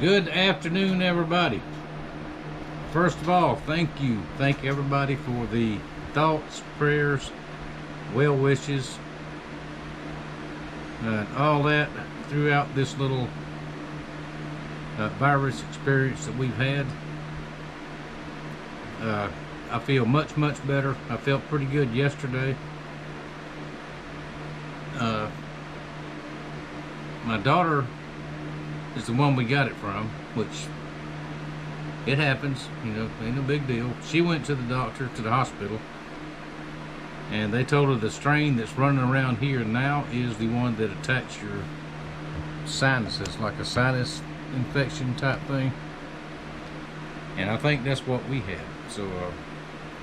Good afternoon, everybody. First of all, thank you. Thank everybody for the thoughts, prayers, well wishes, and all that throughout this little virus experience that we've had. I feel much better. I felt pretty good yesterday. My daughter is the one we got it from, which it happens, ain't no big deal. She went to the doctor, to the hospital, and they told her the strain that's running around here now is the one that attacks your sinuses, like a sinus infection type thing. And I think that's what we had. So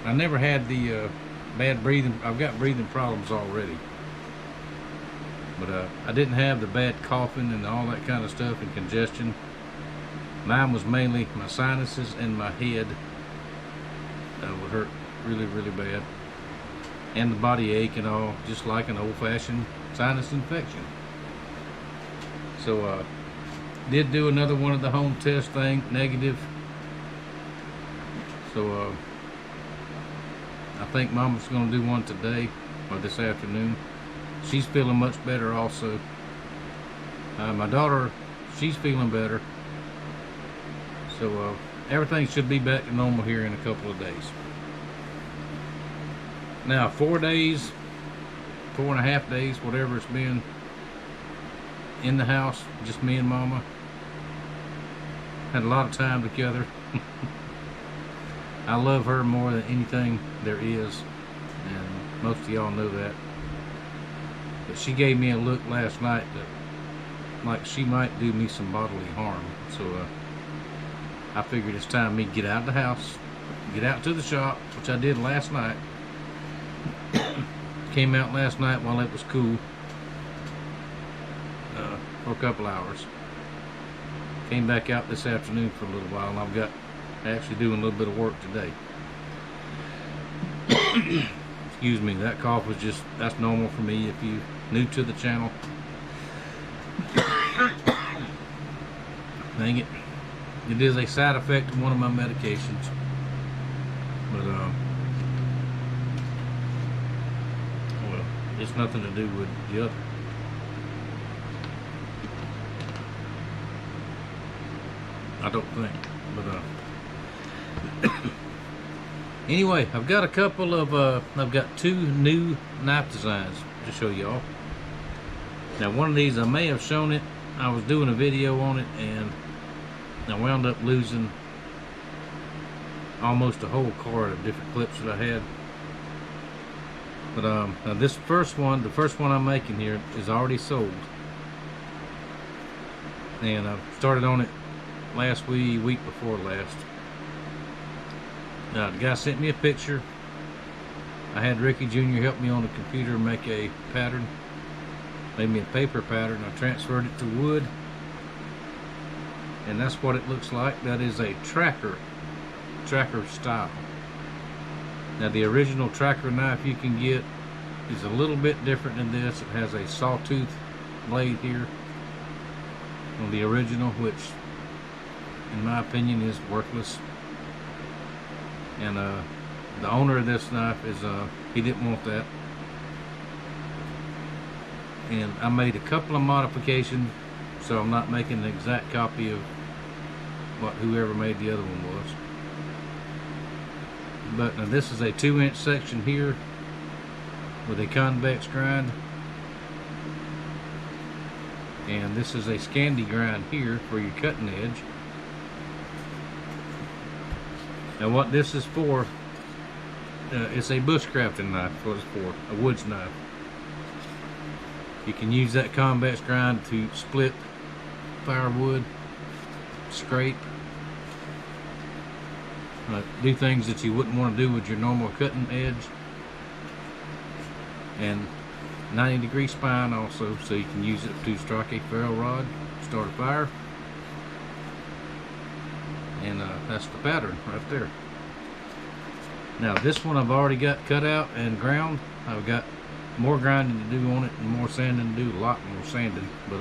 I never had the bad breathing. I've got breathing problems already, but I didn't have the bad coughing and all that kind of stuff and congestion. Mine was mainly my sinuses and my head would hurt really bad, and the body ache and all, just like an old-fashioned sinus infection. So did do another one of the home test thing, negative. So I think Mama's going to do one today or this afternoon. She's feeling much better also. My daughter, she's feeling better. So everything should be back to normal here in a couple of days. Now 4 days, 4.5 days, whatever it's been, in the house, just me and Mama. Had a lot of time together. I love her more than anything there is, and most of y'all know that. But she gave me a look last night that like she might do me some bodily harm. So I figured it's time me get out of the house, get out to the shop, which I did last night. Came out last night while it was cool for a couple hours. Came back out this afternoon for a little while, and I've got actually doing a little bit of work today. Excuse me, that cough was that's normal for me if you new to the channel. Dang it. It is a side effect of one of my medications. But well, it's nothing to do with the other. I don't think. But anyway, I've got a couple of I've got two new knife designs to show y'all. Now one of these I may have shown it. I was doing a video on it and I wound up losing almost a whole card of different clips that I had. But now this first one, the first one I'm making here, is already sold. And I started on it last week before last. Now the guy sent me a picture. I had Ricky Jr. help me on the computer make a pattern. Made me a paper pattern. I transferred it to wood. And that's what it looks like. That is a tracker style. Now the original tracker knife you can get is a little bit different than this. It has a sawtooth blade here on the original, which in my opinion is worthless. And the owner of this knife is he didn't want that. And I made a couple of modifications, so I'm not making an exact copy of what whoever made the other one was. But now this is a 2-inch section here with a convex grind, and this is a Scandi grind here for your cutting edge. Now what this is for, it's a bushcrafting knife. What it's for, a woods knife. You can use that convex grind to split firewood, scrape, do things that you wouldn't want to do with your normal cutting edge, and 90-degree spine also, so you can use it to strike a ferro rod, start a fire. And that's the pattern right there. Now this one I've already got cut out and ground. I've got more grinding to do on it and more sanding to do, a lot more sanding, but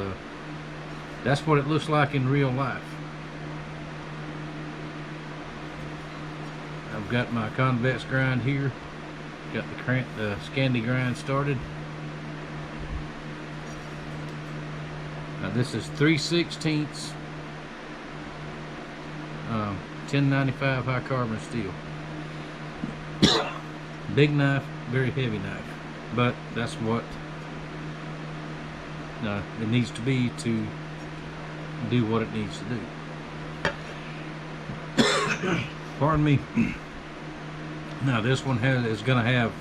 that's what it looks like in real life. got my convex grind here. Got the Scandi grind started. Now this is 3/16 1095 high carbon steel. Big knife, very heavy knife, but that's what it needs to be to do what it needs to do. Pardon me. Now this one is going to have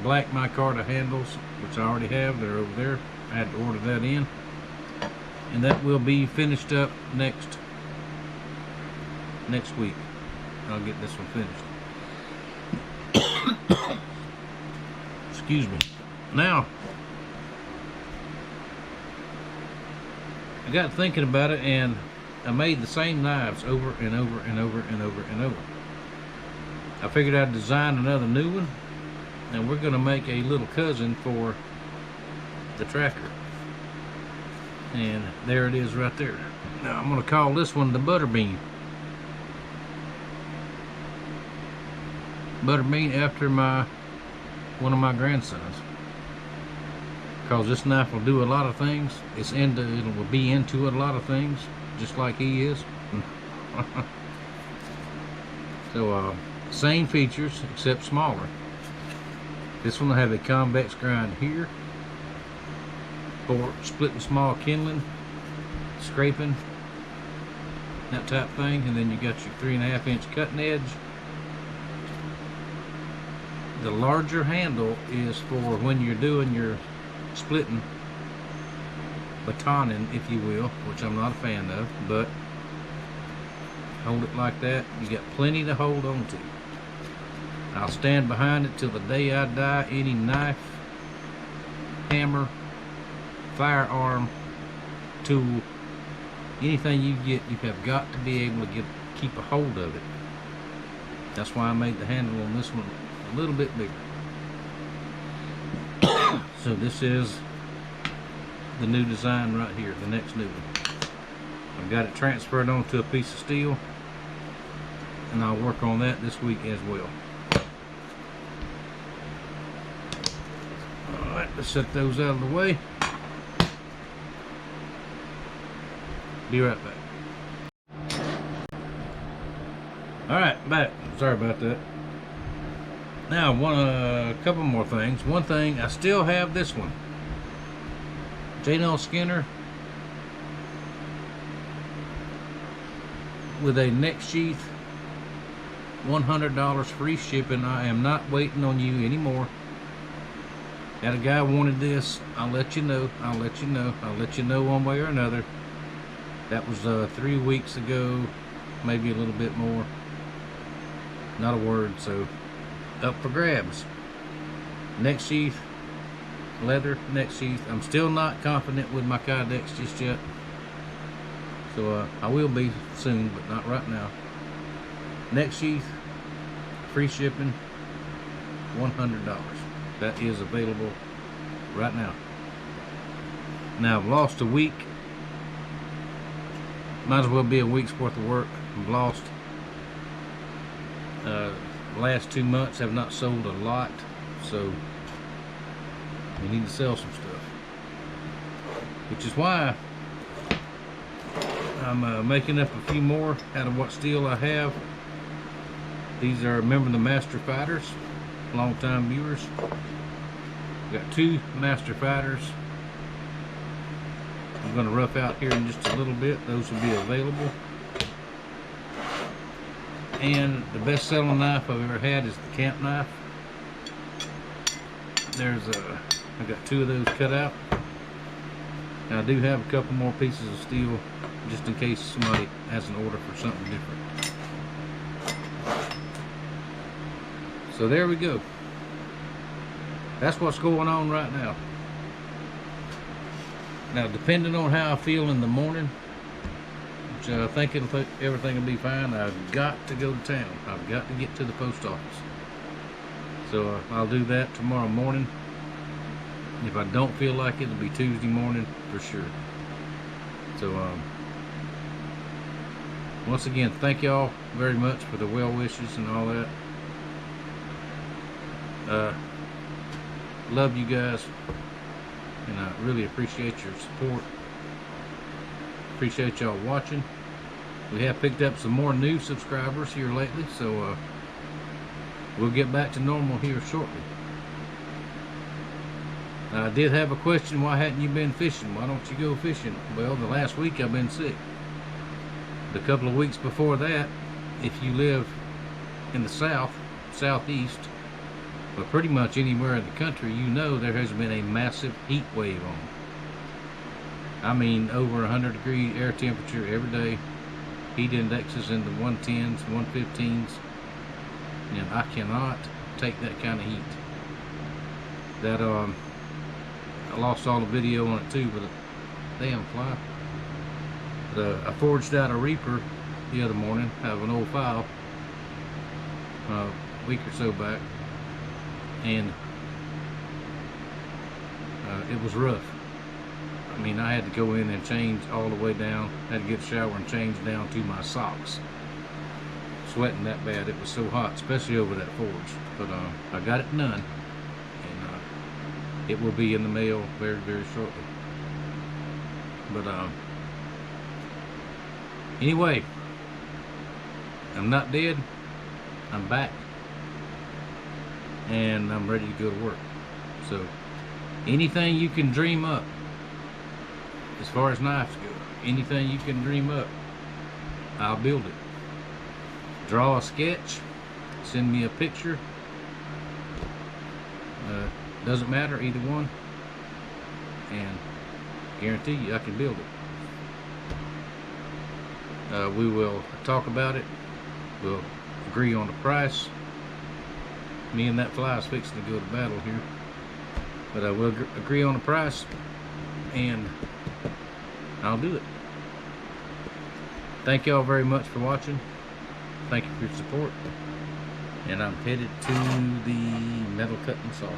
black micarta handles, which I already have. They're over there. I had to order that in, and that will be finished up next week. I'll get this one finished. Excuse me. Now I got thinking about it, and I made the same knives over and over and over and over and over. I figured I'd design another new one, and we're going to make a little cousin for the tracker. And there it is right there. Now I'm going to call this one the Butterbean. Butterbean after one of my grandsons, because this knife will do a lot of things. It will be into a lot of things, just like he is. So same features except smaller. This one will have a convex grind here for splitting small kindling, scraping, that type thing, and then you got your 3.5 inch cutting edge. The larger handle is for when you're doing your splitting, batoning, if you will, which I'm not a fan of, but hold it like that. You got plenty to hold on to. I'll stand behind it till the day I die. Any knife, hammer, firearm, tool, anything you get, you have got to be able to keep a hold of it. That's why I made the handle on this one a little bit bigger. So this is the new design right here, the next new one. I've got it transferred onto a piece of steel, and I'll work on that this week as well. Alright, let's set those out of the way. Be right back. Alright, back. Sorry about that. Now, a couple more things. One thing, I still have this one. J&L Skinner with a neck sheath, $100 free shipping. I am not waiting on you anymore. Had a guy wanted this. I'll let you know. I'll let you know. I'll let you know one way or another. That was 3 weeks ago, maybe a little bit more. Not a word, so up for grabs. Neck sheath, leather neck sheath. I'm still not confident with my Kydex just yet, so I will be soon, but not right now. Neck sheath, free shipping, $100. That is available right now. Now I've lost a week. Might as well be a week's worth of work. I've lost. Last 2 months have not sold a lot, so we need to sell some stuff, which is why I'm making up a few more out of what steel I have. These are, remember the Master Fighters, long time viewers. I've got 2 Master Fighters. I'm going to rough out here in just a little bit. Those will be available. And the best selling knife I've ever had is the camp knife. I've got 2 of those cut out. Now I do have a couple more pieces of steel just in case somebody has an order for something different. So there we go. That's what's going on right now. Now depending on how I feel in the morning, which I think everything will be fine, I've got to go to town. I've got to get to the post office. So I'll do that tomorrow morning. If I don't feel like it, it'll be Tuesday morning for sure. So once again, thank y'all very much for the well wishes and all that. Love you guys, and I really appreciate your support. Appreciate y'all watching. We have picked up some more new subscribers here lately, so we'll get back to normal here shortly. I did have a question: why hadn't you been fishing? Why don't you go fishing? Well, the last week I've been sick. The couple of weeks before that, if you live in the southeast, but pretty much anywhere in the country, you know there has been a massive heat wave on. I mean, over 100-degree air temperature every day. Heat indexes in the 110s, 115s, and I cannot take that kind of heat. That I lost all the video on it too, but damn fly. I forged out a Reaper the other morning out of an old file a week or so back, and it was rough. I mean, I had to go in and change all the way down. Had to get a shower and change down to my socks. Sweating that bad. It was so hot, especially over that forge. But I got it done, and it will be in the mail very, very shortly. But anyway, I'm not dead. I'm back, and I'm ready to go to work. So anything you can dream up as far as knives go, anything you can dream up, I'll build it. Draw a sketch, send me a picture, doesn't matter, either one, and guarantee you I can build it. We will talk about it. We'll agree on the price. Me and that fly is fixing to go to battle here, but I will agree on the price, and I'll do it. Thank y'all very much for watching. Thank you for your support, and I'm headed to the metal cutting saw.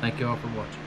Thank y'all for watching.